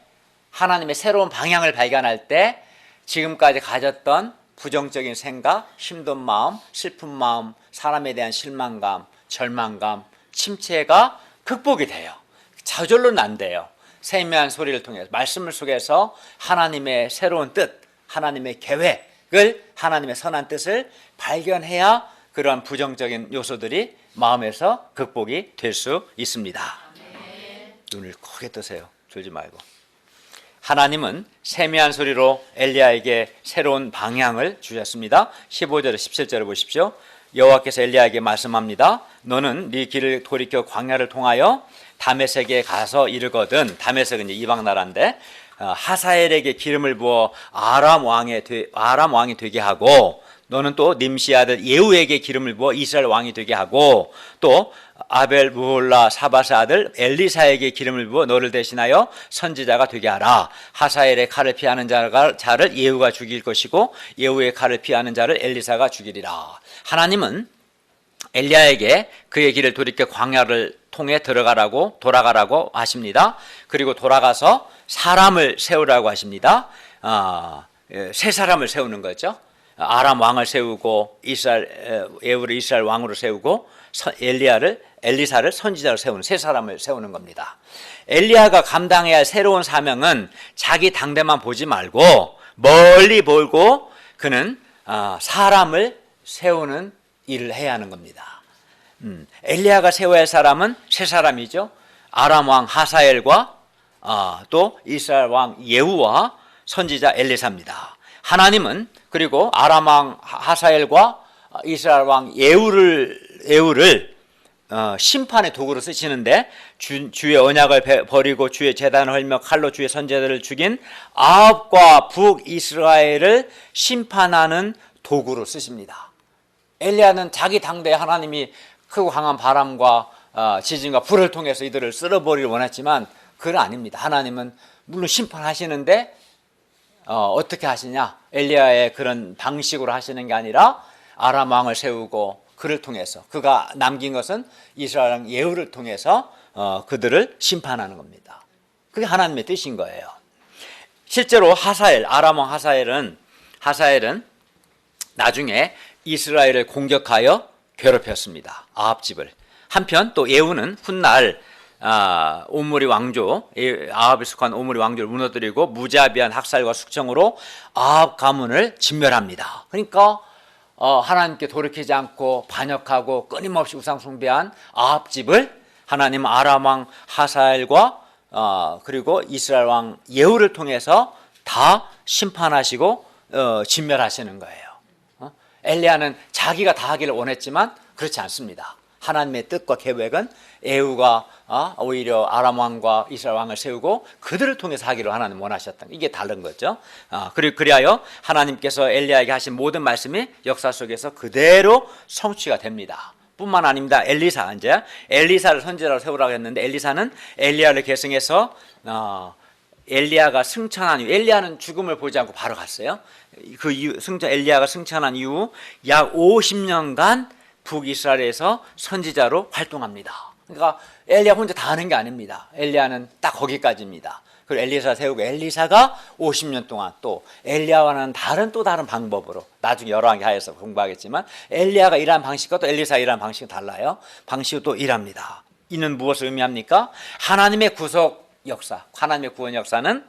[SPEAKER 1] 하나님의 새로운 방향을 발견할 때 지금까지 가졌던 부정적인 생각, 힘든 마음, 슬픈 마음, 사람에 대한 실망감, 절망감, 침체가 극복이 돼요. 저절로는 안 돼요. 세미한 소리를 통해서 말씀을 속에서 하나님의 새로운 뜻, 하나님의 계획을, 하나님의 선한 뜻을 발견해야 그러한 부정적인 요소들이 마음에서 극복이 될 수 있습니다. 눈을 크게 뜨세요. 졸지 말고. 하나님은 세미한 소리로 엘리야에게 새로운 방향을 주셨습니다. 15절, 17절을 보십시오. 여호와께서 엘리야에게 말씀합니다. 너는 네 길을 돌이켜 광야를 통하여 다메섹에 가서 이르거든. 다메섹은 이제 이방 나라인데 하사엘에게 기름을 부어 아람 왕이 되게 하고, 너는 또 님시 아들 예후에게 기름을 부어 이스라엘 왕이 되게 하고, 또 아벨 무홀라 사바스 아들 엘리사에게 기름을 부어 너를 대신하여 선지자가 되게 하라. 하사엘의 칼을 피하는 자를 예후가 죽일 것이고 예후의 칼을 피하는 자를 엘리사가 죽이리라. 하나님은 엘리야에게 그의 길을 돌이켜 광야를 통해 돌아가라고 하십니다. 그리고 돌아가서 사람을 세우라고 하십니다. 세 사람을 세우는 거죠. 아람 왕을 세우고 예후를 이스라엘 왕으로 세우고 엘리사를 선지자로 세우는 세 사람을 세우는 겁니다. 엘리야가 감당해야 할 새로운 사명은 자기 당대만 보지 말고 멀리 보고 그는 사람을 세우는 일을 해야 하는 겁니다. 엘리야가 세워야 할 사람은 세 사람이죠. 아람 왕 하사엘과 또 이스라엘 왕 예후와 선지자 엘리사입니다. 하나님은 그리고 아람 왕 하사엘과 이스라엘 왕 예후를 심판의 도구로 쓰시는데 주의 언약을 버리고 주의 제단을 헐며 칼로 주의 선지자들을 죽인 아합과 북이스라엘을 심판하는 도구로 쓰십니다. 엘리야는 자기 당대에 하나님이 크고 강한 바람과 지진과 불을 통해서 이들을 쓸어버리길 원했지만 그건 아닙니다. 하나님은 물론 심판하시는데 어떻게 하시냐? 엘리야의 그런 방식으로 하시는 게 아니라 아람 왕을 세우고 그를 통해서, 그가 남긴 것은 이스라엘 왕 예후를 통해서 그들을 심판하는 겁니다. 그게 하나님의 뜻인 거예요. 실제로 아람 왕 하사엘은 나중에 이스라엘을 공격하여 괴롭혔습니다. 아합 집을. 한편 또 예후는 훗날 오므리 왕조, 아합에 속한 오므리 왕조를 무너뜨리고 무자비한 학살과 숙청으로 아합 가문을 진멸합니다. 그러니까 하나님께 돌이키지 않고 반역하고 끊임없이 우상 숭배한 아합 집을 하나님 아람 왕 하사엘과 그리고 이스라엘 왕 예후를 통해서 다 심판하시고 진멸하시는 거예요. 엘리야는 자기가 다 하기를 원했지만 그렇지 않습니다. 하나님의 뜻과 계획은 예후가 오히려 아람 왕과 이스라엘 왕을 세우고 그들을 통해서 하기를 하나님 원하셨던, 이게 다른 거죠. 그리하여 하나님께서 엘리야에게 하신 모든 말씀이 역사 속에서 그대로 성취가 됩니다. 뿐만 아닙니다. 엘리사를 선지자로 세우라고 했는데 엘리사는 엘리야를 계승해서 엘리야가 승천한 이후, 엘리야는 죽음을 보지 않고 바로 갔어요. 그 이후 엘리야가 승천한 이후 약 50년간 북이스라엘에서 선지자로 활동합니다. 그러니까 엘리야 혼자 다 하는 게 아닙니다. 엘리야는 딱 거기까지입니다. 그리고 엘리사 세우고 엘리사가 50년 동안 또 엘리야와는 또 다른 방법으로 나중에 열왕기하에서 공부하겠지만 엘리야가 일하는 방식과 또 엘리사 일하는 방식은 달라요. 방식이 또 일합니다. 이는 무엇을 의미합니까? 하나님의 구속 역사, 하나님의 구원 역사는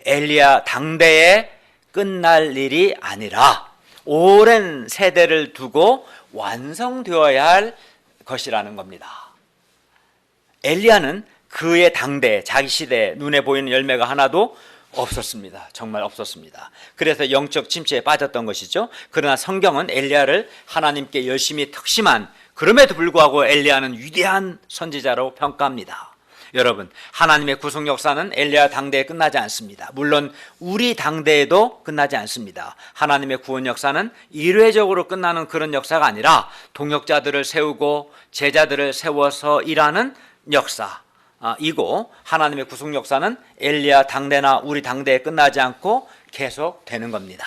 [SPEAKER 1] 엘리야 당대에 끝날 일이 아니라 오랜 세대를 두고 완성되어야 할 것이라는 겁니다. 엘리야는 그의 당대, 자기 시대에 눈에 보이는 열매가 하나도 없었습니다. 정말 없었습니다. 그래서 영적 침체에 빠졌던 것이죠. 그러나 성경은 엘리야를 하나님께 열심히 특심한, 그럼에도 불구하고 엘리야는 위대한 선지자로 평가합니다. 여러분, 하나님의 구속 역사는 엘리야 당대에 끝나지 않습니다. 물론 우리 당대에도 끝나지 않습니다. 하나님의 구원 역사는 일회적으로 끝나는 그런 역사가 아니라 동역자들을 세우고 제자들을 세워서 일하는 역사 이고, 하나님의 구속 역사는 엘리야 당대나 우리 당대에 끝나지 않고 계속 되는 겁니다.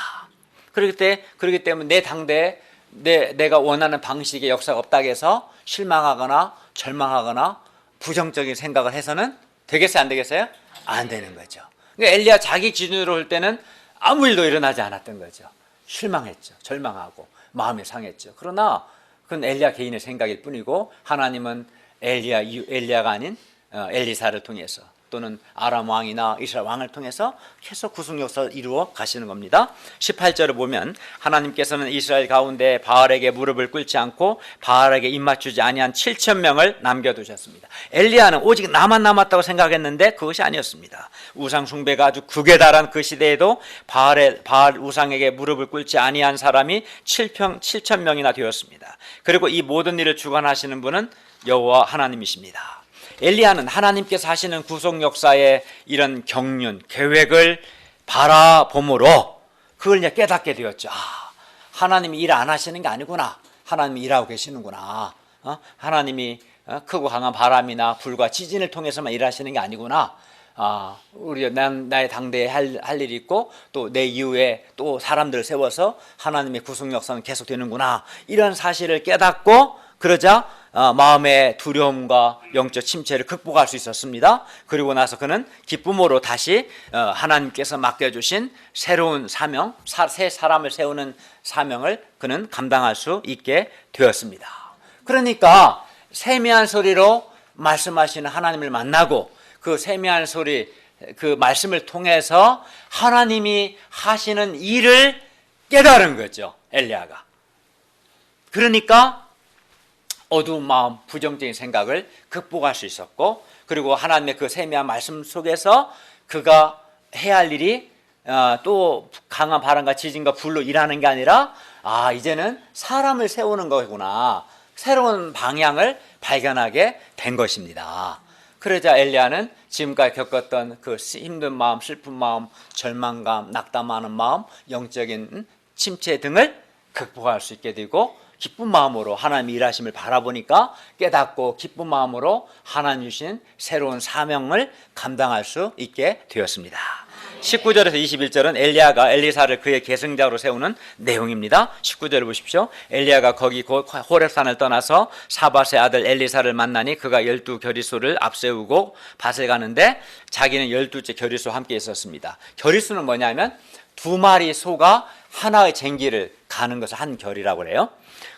[SPEAKER 1] 그렇기 때문에 내 당대에 내가 원하는 방식의 역사가 없다고 해서 실망하거나 절망하거나 부정적인 생각을 해서는 되겠어요, 안 되겠어요? 안 되는 거죠. 그러니까 엘리야 자기 기준으로 할 때는 아무 일도 일어나지 않았던 거죠. 실망했죠. 절망하고 마음이 상했죠. 그러나 그건 엘리야 개인의 생각일 뿐이고, 하나님은 엘리야가 아닌 엘리사를 통해서 또는 아람 왕이나 이스라엘 왕을 통해서 계속 구속 역사를 이루어 가시는 겁니다. 18절을 보면 하나님께서는 이스라엘 가운데 바알에게 무릎을 꿇지 않고 바알에게 입맞추지 아니한 7,000명을 남겨두셨습니다. 엘리야는 오직 나만 남았다고 생각했는데 그것이 아니었습니다. 우상 숭배가 아주 극에 달한 그 시대에도 바알 우상에게 무릎을 꿇지 아니한 사람이 7,000명이나 되었습니다. 그리고 이 모든 일을 주관하시는 분은 여호와 하나님이십니다. 엘리야는 하나님께서 하시는 구속 역사의 이런 경륜, 계획을 바라봄으로 그걸 이제 깨닫게 되었죠. 하나님이 일 안 하시는 게 아니구나. 하나님이 일하고 계시는구나. 하나님이 크고 강한 바람이나 불과 지진을 통해서만 일하시는 게 아니구나. 나의 당대에 할 일이 있고 또 내 이후에 또 사람들을 세워서 하나님의 구속 역사는 계속 되는구나. 이런 사실을 깨닫고 그러자 마음의 두려움과 영적 침체를 극복할 수 있었습니다. 그리고 나서 그는 기쁨으로 다시 하나님께서 맡겨주신 새로운 사명, 새 사람을 세우는 사명을 그는 감당할 수 있게 되었습니다. 그러니까 세미한 소리로 말씀하시는 하나님을 만나고 그 세미한 소리, 그 말씀을 통해서 하나님이 하시는 일을 깨달은 거죠, 엘리야가. 그러니까 어두운 마음, 부정적인 생각을 극복할 수 있었고, 그리고 하나님의 그 세미한 말씀 속에서 그가 해야 할 일이 또 강한 바람과 지진과 불로 일하는 게 아니라 이제는 사람을 세우는 거구나, 새로운 방향을 발견하게 된 것입니다. 그러자 엘리야는 지금까지 겪었던 그 힘든 마음, 슬픈 마음, 절망감, 낙담하는 마음, 영적인 침체 등을 극복할 수 있게 되고, 기쁜 마음으로 하나님의 일하심을 바라보니까 깨닫고 기쁜 마음으로 하나님 주신 새로운 사명을 감당할 수 있게 되었습니다. 19절에서 21절은 엘리야가 엘리사를 그의 계승자로 세우는 내용입니다. 19절을 보십시오. 엘리야가 거기 호렙산을 떠나서 사밧의 아들 엘리사를 만나니 그가 12겨리소를 앞세우고 밭에 가는데 자기는 12째 겨리소와 함께 있었습니다. 겨리소는 뭐냐면 2마리 소가 하나의 쟁기를 가는 것을 한 결이라고 해요.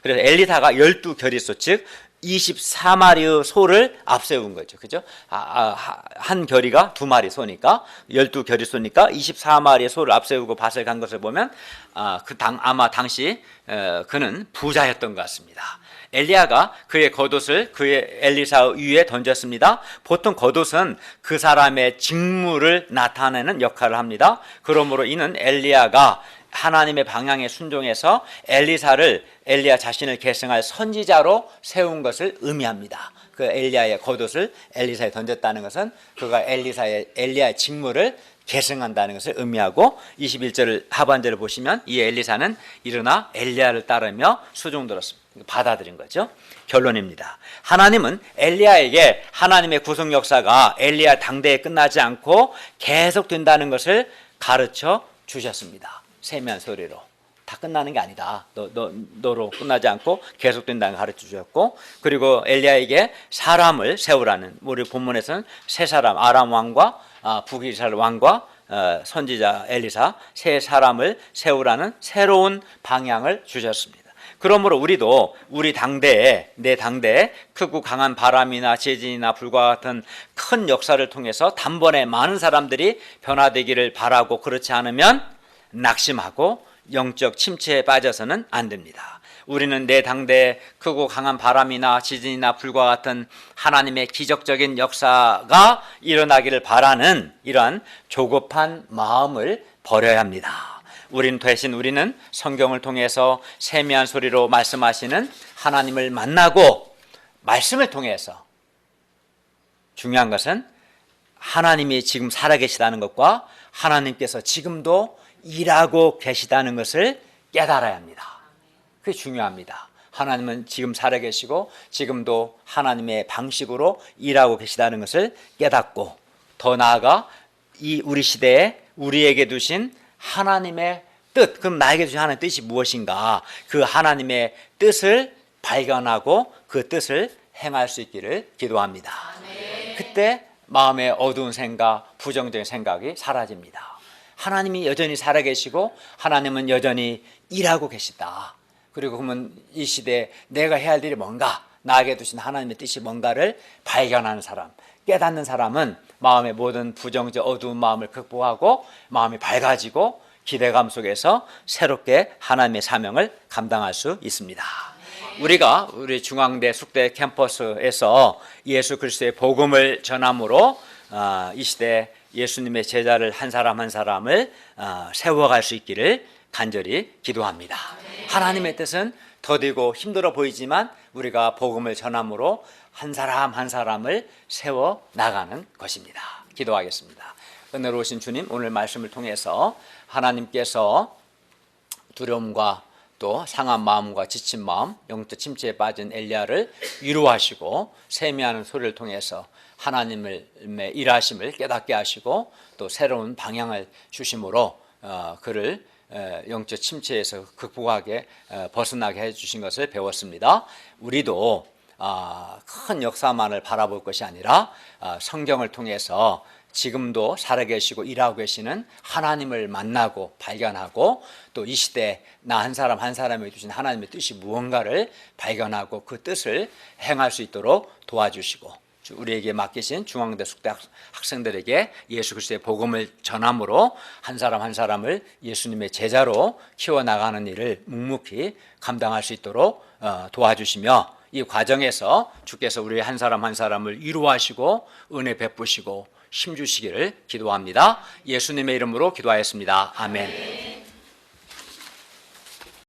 [SPEAKER 1] 그래서 엘리사가 12겨리소, 즉 24마리의 소를 앞세운 거죠. 그죠? 한 결이가 2마리 소니까 12겨리소니까 24마리의 소를 앞세우고 밭을 간 것을 보면 아마 당시 그는 부자였던 것 같습니다. 엘리야가 그의 겉옷을 그의 엘리사 위에 던졌습니다. 보통 겉옷은 그 사람의 직무를 나타내는 역할을 합니다. 그러므로 이는 엘리야가 하나님의 방향에 순종해서 엘리야 자신을 계승할 선지자로 세운 것을 의미합니다. 그 엘리야의 겉옷을 엘리사에 던졌다는 것은 그가 엘리야의 직무를 계승한다는 것을 의미하고, 21절 하반절을 보시면 이 엘리사는 일어나 엘리야를 따르며 수종들었습니다. 받아들인 거죠. 결론입니다. 하나님은 엘리야에게 하나님의 구속 역사가 엘리야 당대에 끝나지 않고 계속 된다는 것을 가르쳐 주셨습니다. 세미한 소리로 다 끝나는 게 아니다. 너로 끝나지 않고 계속된다는 걸 가르쳐 주셨고, 그리고 엘리야에게 사람을 세우라는, 우리 본문에서는 세 사람, 아람 왕과 북이스라엘 왕과 선지자 엘리사 세 사람을 세우라는 새로운 방향을 주셨습니다. 그러므로 우리도 우리 당대에, 내 당대에 크고 강한 바람이나 지진이나 불과 같은 큰 역사를 통해서 단번에 많은 사람들이 변화되기를 바라고, 그렇지 않으면 낙심하고 영적 침체에 빠져서는 안 됩니다. 우리는 내 당대에 크고 강한 바람이나 지진이나 불과 같은 하나님의 기적적인 역사가 일어나기를 바라는 이러한 조급한 마음을 버려야 합니다. 우리는 성경을 통해서 세미한 소리로 말씀하시는 하나님을 만나고, 말씀을 통해서 중요한 것은 하나님이 지금 살아계시다는 것과 하나님께서 지금도 일하고 계시다는 것을 깨달아야 합니다. 그게 중요합니다. 하나님은 지금 살아계시고 지금도 하나님의 방식으로 일하고 계시다는 것을 깨닫고, 더 나아가 이 우리 시대에 우리에게 두신 하나님의 뜻, 그럼 나에게 주신 하나님의 뜻이 무엇인가, 그 하나님의 뜻을 발견하고 그 뜻을 행할 수 있기를 기도합니다. 그때 마음의 어두운 생각, 부정적인 생각이 사라집니다. 하나님이 여전히 살아계시고 하나님은 여전히 일하고 계시다. 그리고 그러면 이 시대에 내가 해야 할 일이 뭔가, 나에게 두신 하나님의 뜻이 뭔가를 발견하는 사람, 깨닫는 사람은 마음의 모든 부정적 어두운 마음을 극복하고 마음이 밝아지고 기대감 속에서 새롭게 하나님의 사명을 감당할 수 있습니다. 우리가 우리 중앙대 숙대 캠퍼스에서 예수 그리스도의 복음을 전함으로 이 시대 예수님의 제자를 한 사람 한 사람을 세워갈 수 있기를 간절히 기도합니다. 하나님의 뜻은 더디고 힘들어 보이지만 우리가 복음을 전함으로 한 사람 한 사람을 세워 나가는 것입니다. 기도하겠습니다. 은혜로우신 주님, 오늘 말씀을 통해서 하나님께서 두려움과 또 상한 마음과 지친 마음, 영적 침체에 빠진 엘리야를 위로하시고 세미하는 소리를 통해서 하나님의 일하심을 깨닫게 하시고 또 새로운 방향을 주심으로 그를 영적 침체에서 극복하게 벗어나게 해주신 것을 배웠습니다. 우리도 큰 역사만을 바라볼 것이 아니라 성경을 통해서 지금도 살아계시고 일하고 계시는 하나님을 만나고 발견하고 또 이 시대 나 한 사람 한 사람에게 주신 하나님의 뜻이 무언가를 발견하고 그 뜻을 행할 수 있도록 도와주시고, 우리에게 맡기신 중앙대 숙대 학생들에게 예수 그리스도의 복음을 전함으로 한 사람 한 사람을 예수님의 제자로 키워나가는 일을 묵묵히 감당할 수 있도록 도와주시며, 이 과정에서 주께서 우리 한 사람 한 사람을 위로하시고 은혜 베푸시고 힘주시기를 기도합니다. 예수님의 이름으로 기도하였습니다. 아멘.